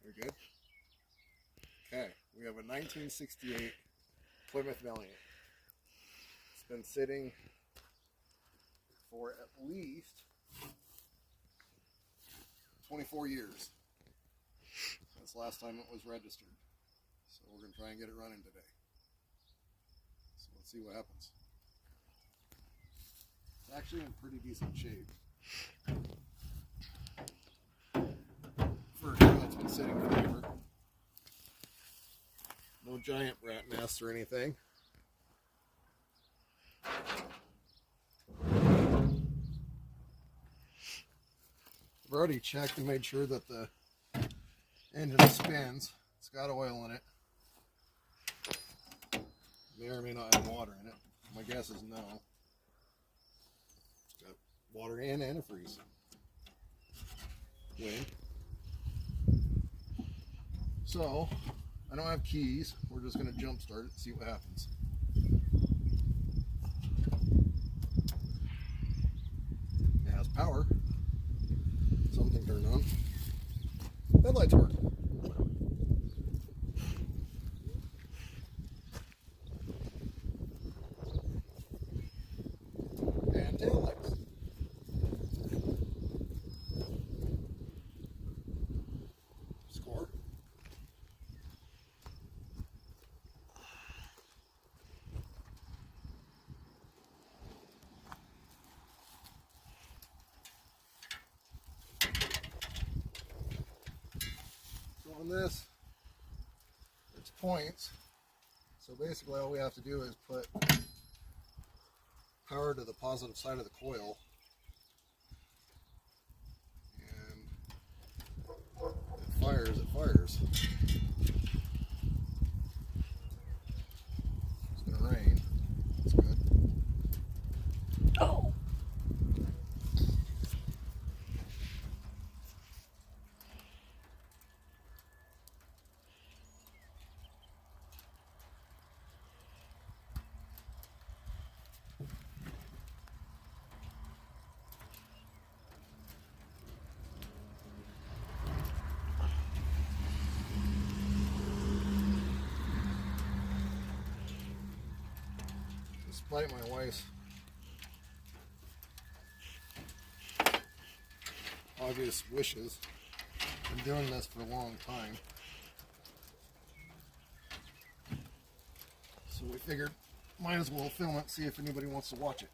We good? Okay, we have a 1968 Plymouth Valiant. It's been sitting for at least 24 years. That's the last time it was registered. So we're going to try and get it running today. So let's see what happens. It's actually in pretty decent shape. For a car that's been sitting forever. No giant rat nests or anything. I've already checked and made sure that the engine spins. It's got oil in it. May or may not have water in it. My guess is no. It's got water and antifreeze. Wind. So, I don't have keys. We're just going to jump start it and see what happens. It has power. Something turned on. Headlights work. And tail lights. Score. So on this, it's points. So basically all we have to do is put power to the positive side of the coil, and it fires, it fires. It's going to rain. That's good. Oh. Despite my wife's obvious wishes, I've been doing this for a long time. So we figured might as well film it, see if anybody wants to watch it.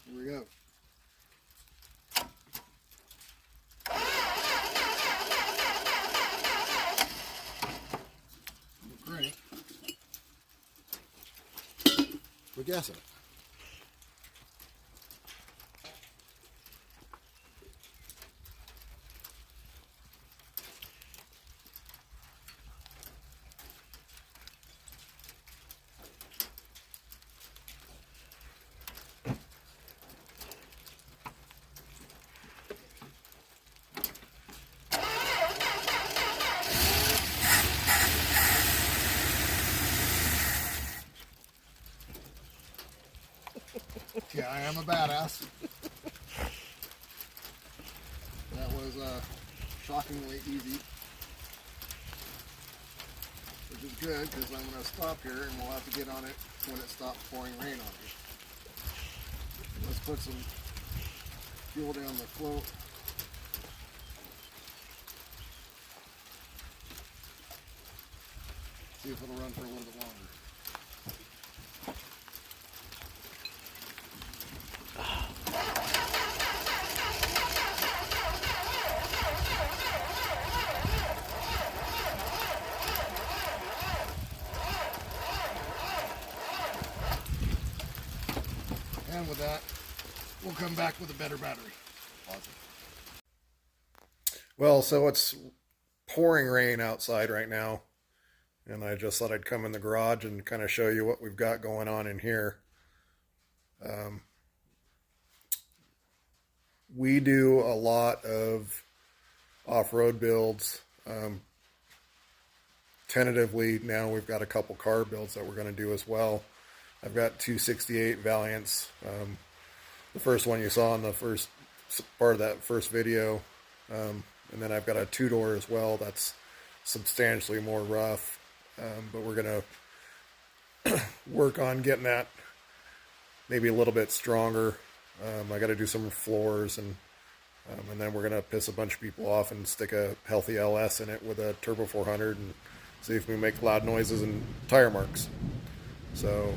Here we go. Great. Put gas in it. Yeah, I am a badass. That was shockingly easy. Which is good, because I'm going to stop here and we'll have to get on it when it stops pouring rain on me. Let's put some fuel down the float. See if it'll run for a little bit longer. And with that, we'll come back with a better battery. Awesome. Well, so it's pouring rain outside right now, and I just thought I'd come in the garage and kind of show you what we've got going on in here. We do a lot of off-road builds. Tentatively, now we've got a couple car builds that we're going to do as well. I've got 268 Valiants. The first one you saw in the first part of that first video. And then I've got a two-door as well that's substantially more rough. But we're going to work on getting that maybe a little bit stronger. I got to do some floors, and then we're going to piss a bunch of people off and stick a healthy LS in it with a Turbo 400 and see if we make loud noises and tire marks. So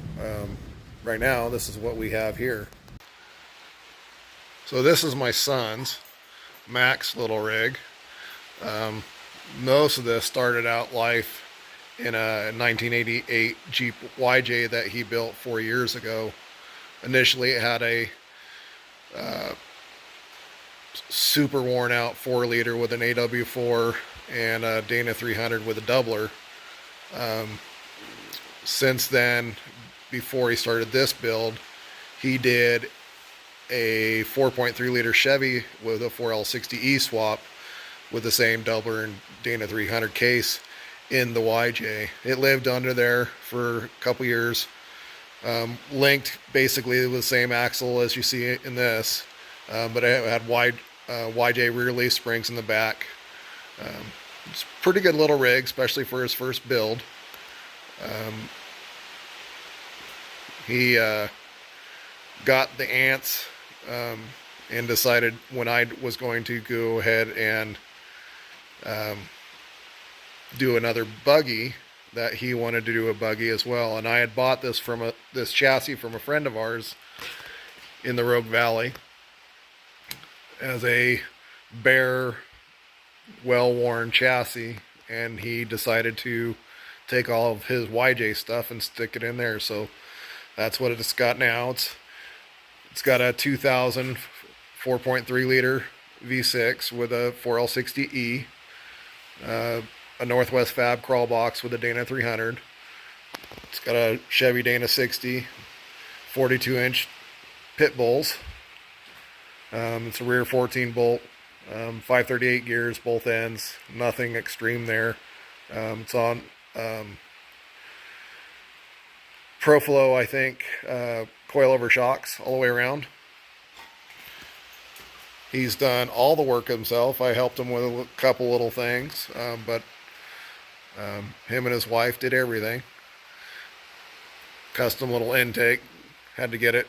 right now, this is what we have here. So this is my son's Max little rig. Most of this started out life in a 1988 Jeep YJ that he built 4 years ago. Initially it had a super worn out 4-liter with an AW4 and a Dana 300 with a doubler. Since then, before he started this build, he did a 4.3-liter Chevy with a 4L60E swap with the same doubler and Dana 300 case in the YJ. It lived under there for a couple years, linked basically with the same axle as you see in this, but it had wide YJ rear leaf springs in the back. It's a pretty good little rig, especially for his first build. He got the ants and decided when I was going to go ahead and do another buggy that he wanted to do a buggy as well. And I had bought this from this chassis from a friend of ours in the Rogue Valley as a bare, well-worn chassis, and he decided to take all of his YJ stuff and stick it in there. So that's what it's got now. It's got a 2000 4.3-liter V6 with a 4L60E, a Northwest Fab crawl box with a Dana 300. It's got a Chevy Dana 60, 42-inch pit bulls. It's a rear 14 bolt, 538 gears, both ends, nothing extreme there. It's on Proflow, I think, coilover shocks all the way around. He's done all the work himself. I helped him with a couple little things, but him and his wife did everything. Custom little intake. Had to get it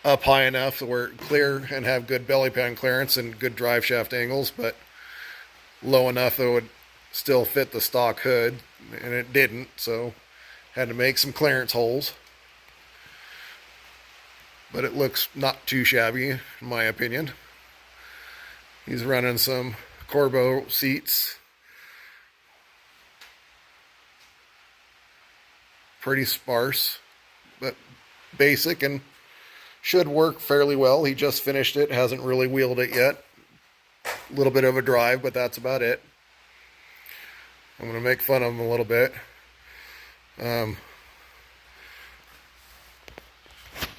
up high enough to where it clear and have good belly pan clearance and good drive shaft angles, but low enough that it would still fit the stock hood, and it didn't, so had to make some clearance holes. But it looks not too shabby, in my opinion. He's running some Corbeau seats. Pretty sparse, but basic and should work fairly well. He just finished it, hasn't really wheeled it yet. A little bit of a drive, but that's about it. I'm going to make fun of him a little bit. I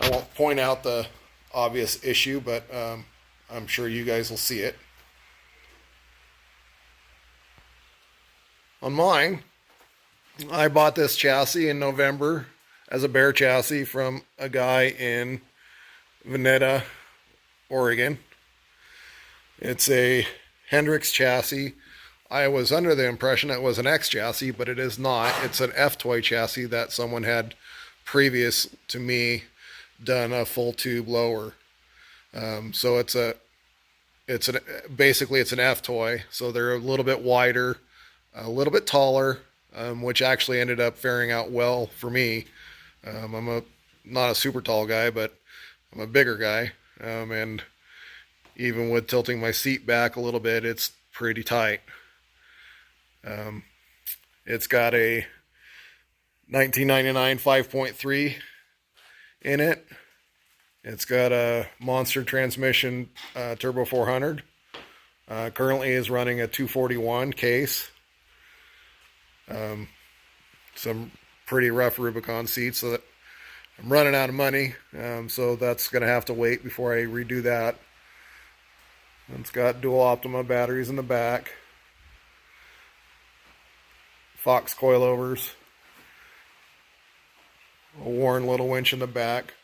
won't point out the obvious issue, but I'm sure you guys will see it. On mine, I bought this chassis in November as a bare chassis from a guy in Veneta, Oregon. It's a Hendrix chassis. I was under the impression it was an X chassis, but it is not. It's an F-toy chassis that someone had previous to me done a full tube lower. So basically it's an F-toy. So they're a little bit wider, a little bit taller, which actually ended up faring out well for me. I'm not a super tall guy, but I'm a bigger guy. And even with tilting my seat back a little bit, it's pretty tight. It's got a 1999 5.3 in it. It's got a monster transmission Turbo 400. Currently is running a 241 case. Some pretty rough Rubicon seats, so that I'm running out of money. So that's going to have to wait before I redo that. It's got dual Optima batteries in the back. Fox coilovers. A worn little winch in the back.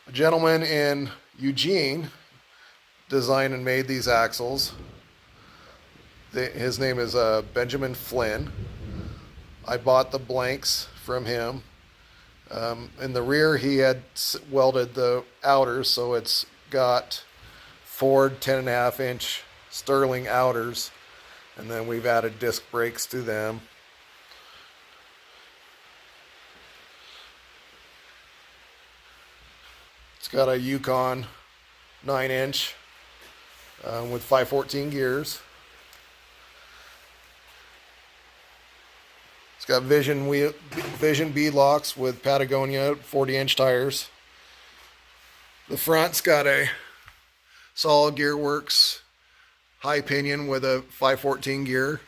A gentleman in Eugene designed and made these axles. His name is Benjamin Flynn. I bought the blanks from him. In the rear, he had welded the outers, so it's got Ford 10.5-inch Sterling outers, and then we've added disc brakes to them. It's got a Yukon 9-inch with 514 gears. It's got Vision beadlocks with Patagonia 40-inch tires. The front's got a Solid Gearworks high pinion with a 514 gear.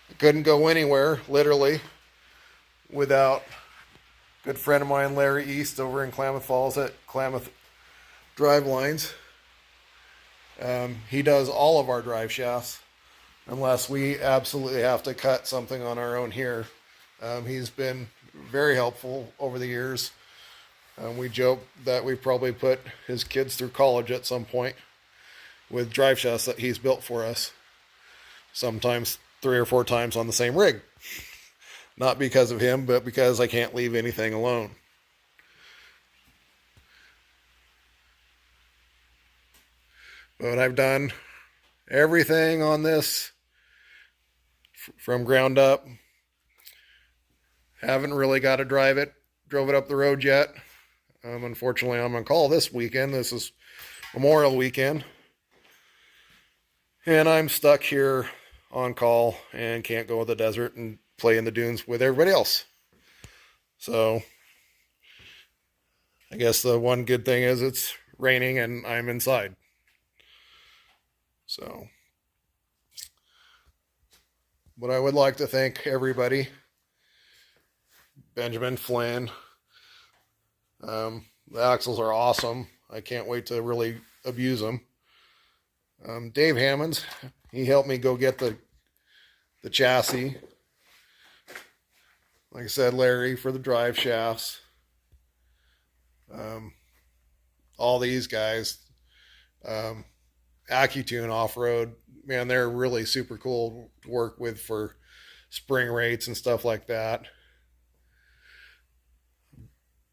I couldn't go anywhere, literally, without a good friend of mine, Larry East, over in Klamath Falls at Klamath Drive Lines. He does all of our drive shafts, unless we absolutely have to cut something on our own here. He's been very helpful over the years. We joke that we probably put his kids through college at some point with drive shafts that he's built for us. Sometimes 3 or 4 times on the same rig. Not because of him, but because I can't leave anything alone. But I've done everything on this from ground up. Haven't really got to drove it up the road yet. Unfortunately, I'm on call this weekend. This is Memorial Weekend. And I'm stuck here on call and can't go to the desert and play in the dunes with everybody else. So, I guess the one good thing is it's raining and I'm inside. So, but I would like to thank everybody. Benjamin Flynn. The axles are awesome. I can't wait to really abuse them. Dave Hammonds, he helped me go get the chassis. Like I said, Larry for the drive shafts. All these guys. AccuTune Off-Road, man, they're really super cool to work with for spring rates and stuff like that.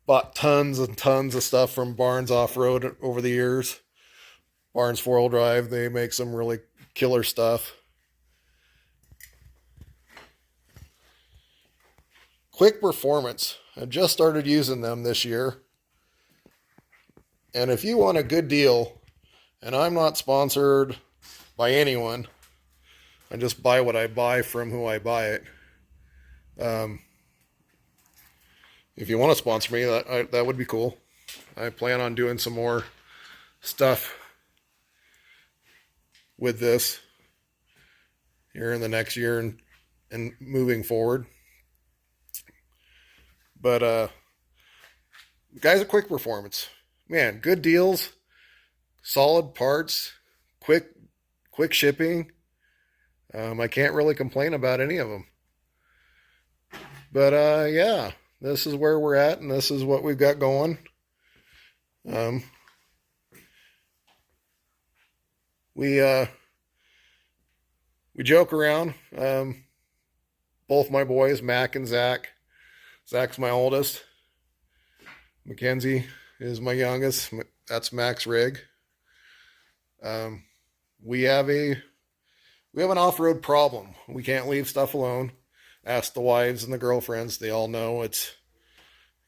Bought tons and tons of stuff from Barnes Off-Road over the years. Barnes 4-wheel drive, they make some really killer stuff. Quick Performance, I just started using them this year. And if you want a good deal, and I'm not sponsored by anyone, I just buy what I buy from who I buy it. If you want to sponsor me, that would be cool. I plan on doing some more stuff with this here in the next year and moving forward. But guys at Quick Performance, man, good deals, solid parts, quick shipping. I can't really complain about any of them. But yeah, this is where we're at, and this is what we've got going. We joke around. Both my boys, Mac and Zach. Zach's my oldest. Mackenzie is my youngest. That's Mac's rig. We have an off-road problem. We can't leave stuff alone. Ask the wives and the girlfriends. They all know it's,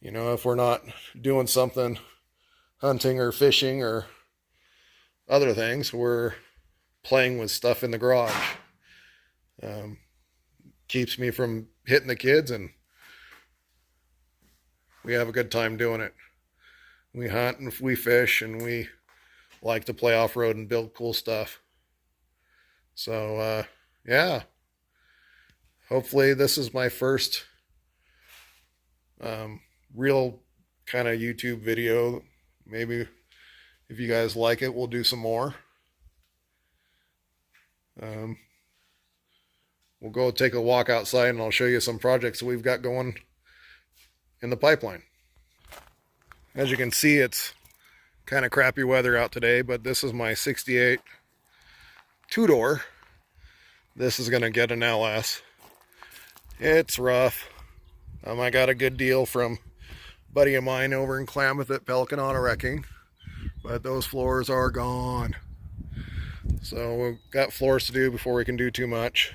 if we're not doing something, hunting or fishing or other things, we're playing with stuff in the garage. Keeps me from hitting the kids, and we have a good time doing it. We hunt and we fish, and we like to play off-road and build cool stuff. So, yeah. Hopefully this is my first real kind of YouTube video. Maybe if you guys like it, we'll do some more. we'll go take a walk outside and I'll show you some projects we've got going in the pipeline. As you can see, it's kind of crappy weather out today, but this is my 68 two-door. This is going to get an LS. It's rough. I got a good deal from a buddy of mine over in Klamath at Pelican Auto Wrecking, but those floors are gone. So we've got floors to do before we can do too much.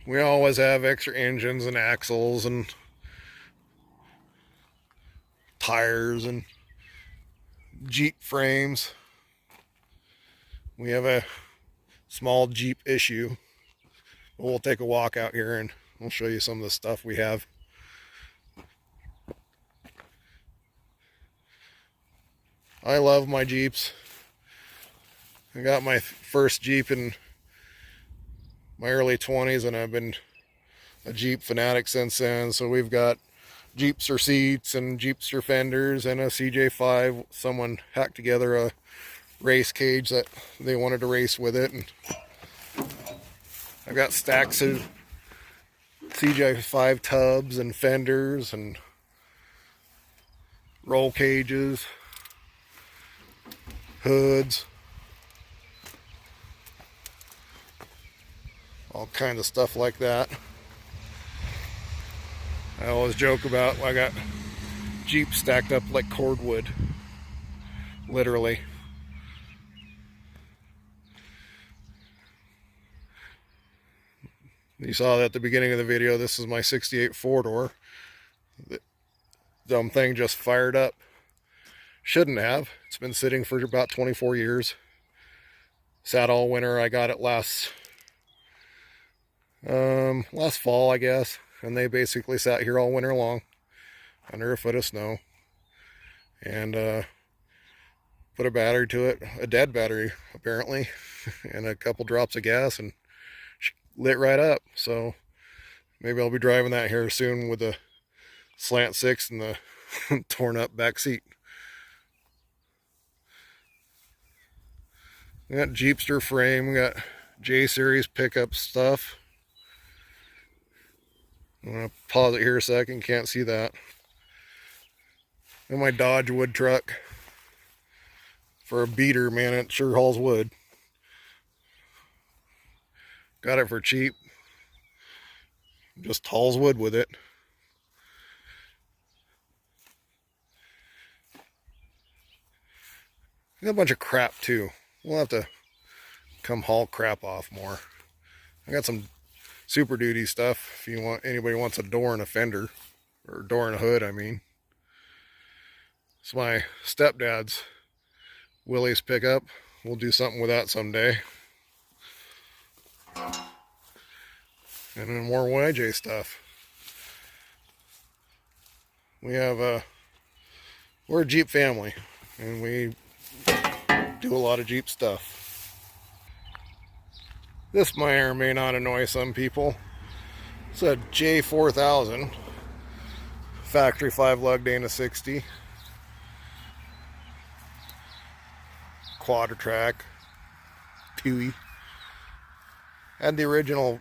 We always have extra engines and axles and tires and Jeep frames. We have a small Jeep issue. We'll take a walk out here and we'll show you some of the stuff we have. I love my Jeeps. I got my first Jeep in my early 20s and I've been a Jeep fanatic since then. So we've got Jeepster seats and Jeepster fenders and a CJ5. Someone hacked together a race cage that they wanted to race with it, and I've got stacks of CJ5 tubs and fenders and roll cages, hoods, all kinds of stuff like that. I always joke about I got Jeep stacked up like cordwood, literally. You saw that at the beginning of the video. This is my 68 four-door. The dumb thing just fired up. Shouldn't have. It's been sitting for about 24 years. Sat all winter. I got it last fall, I guess. And they basically sat here all winter long under a foot of snow. And put a battery to it. A dead battery, apparently. And a couple drops of gas and lit right up. So maybe I'll be driving that here soon with the slant six and the torn up back seat. We got Jeepster frame, we got J series pickup stuff. I'm gonna pause it here a second, can't see that. And my Dodge wood truck for a beater, man, it sure hauls wood. Got it for cheap. Just hauls wood with it. Got a bunch of crap too. We'll have to come haul crap off more. I got some Super Duty stuff if you want, anybody wants a door and a fender, or door and a hood, I mean. It's my stepdad's Willie's pickup. We'll do something with that someday. And then more YJ stuff. We have we're a Jeep family, and we do a lot of Jeep stuff. This may or may not annoy some people. It's a J4000 factory 5 lug Dana 60 quadra track Tui. Had the original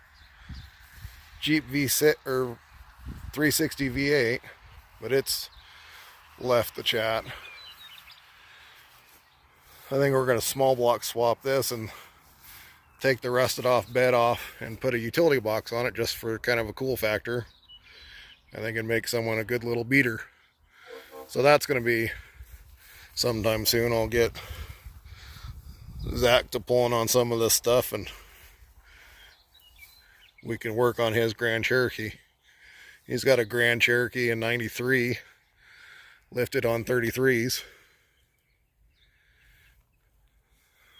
Jeep V6 or 360 V8, but it's left the chat. I think we're going to small block swap this and take the rusted off bed off and put a utility box on it just for kind of a cool factor. I think it'd make someone a good little beater. So that's going to be sometime soon. I'll get Zach to pulling on some of this stuff and we can work on his Grand Cherokee. He's got a Grand Cherokee in 93 lifted on 33s.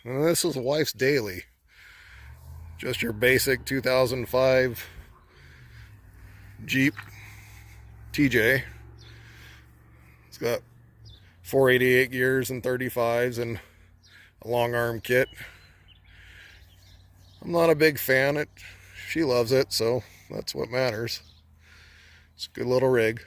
And this is wife's daily. Just your basic 2005 Jeep TJ. It's got 488 gears and 35s and a long arm kit. I'm not a big fan. She loves it, so that's what matters. It's a good little rig.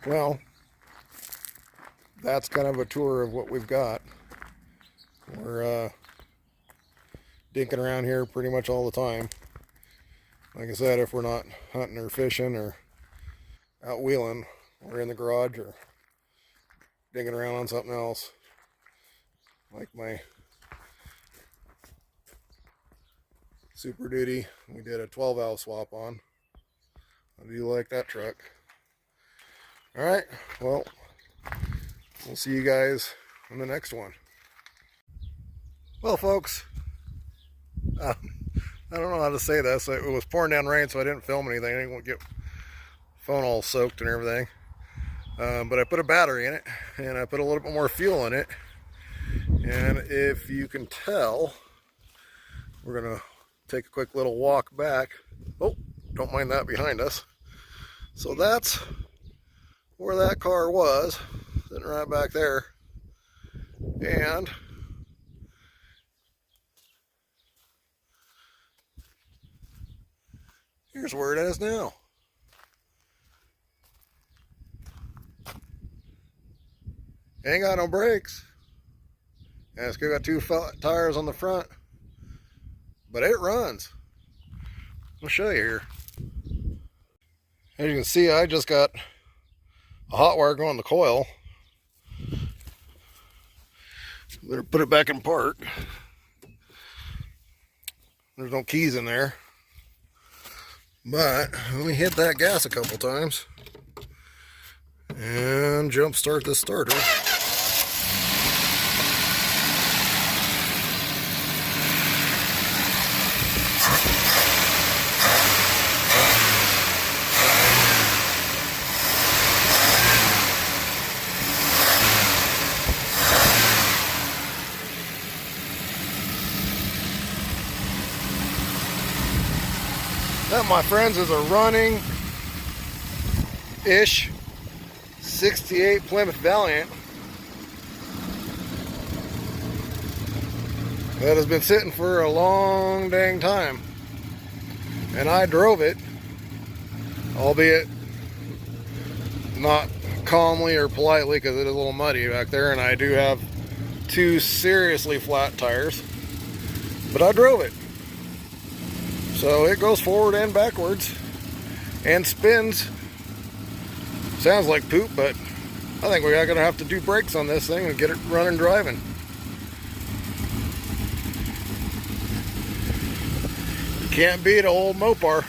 Well, that's kind of a tour of what we've got. We're dinking around here pretty much all the time. Like I said, if we're not hunting or fishing or out wheeling, we're in the garage or dinking around on something else. Like my Super Duty, we did a 12-valve swap on. I do like that truck. Alright, well, we'll see you guys on the next one. Well, folks, I don't know how to say this. It was pouring down rain, so I didn't film anything. I didn't get phone all soaked and everything. But I put a battery in it, and I put a little bit more fuel in it. And if you can tell, we're going to take a quick little walk back. Oh, don't mind that behind us. So that's where that car was, sitting right back there. And here's where it is now. Ain't got no brakes. And it's got two tires on the front. But it runs. I'll show you here. As you can see, I just got a hot wire going in the coil. Better put it back in park. There's no keys in there. But let me hit that gas a couple times and jump start the starter. That, my friends, is a running-ish 68 Plymouth Valiant that has been sitting for a long dang time. And I drove it, albeit not calmly or politely because it is a little muddy back there, and I do have two seriously flat tires, but I drove it. So it goes forward and backwards and spins. Sounds like poop, but I think we are going to have to do brakes on this thing and get it running driving. You can't beat an old Mopar.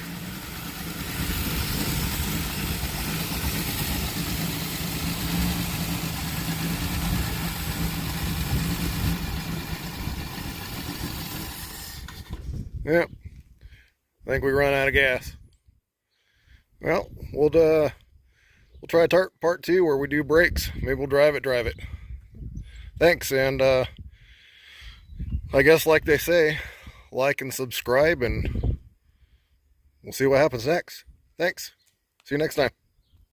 Yep. I think we run out of gas. Well, we'll try part 2 where we do brakes. Maybe we'll drive it. Thanks, and I guess like they say, like and subscribe, and we'll see what happens next. Thanks. See you next time.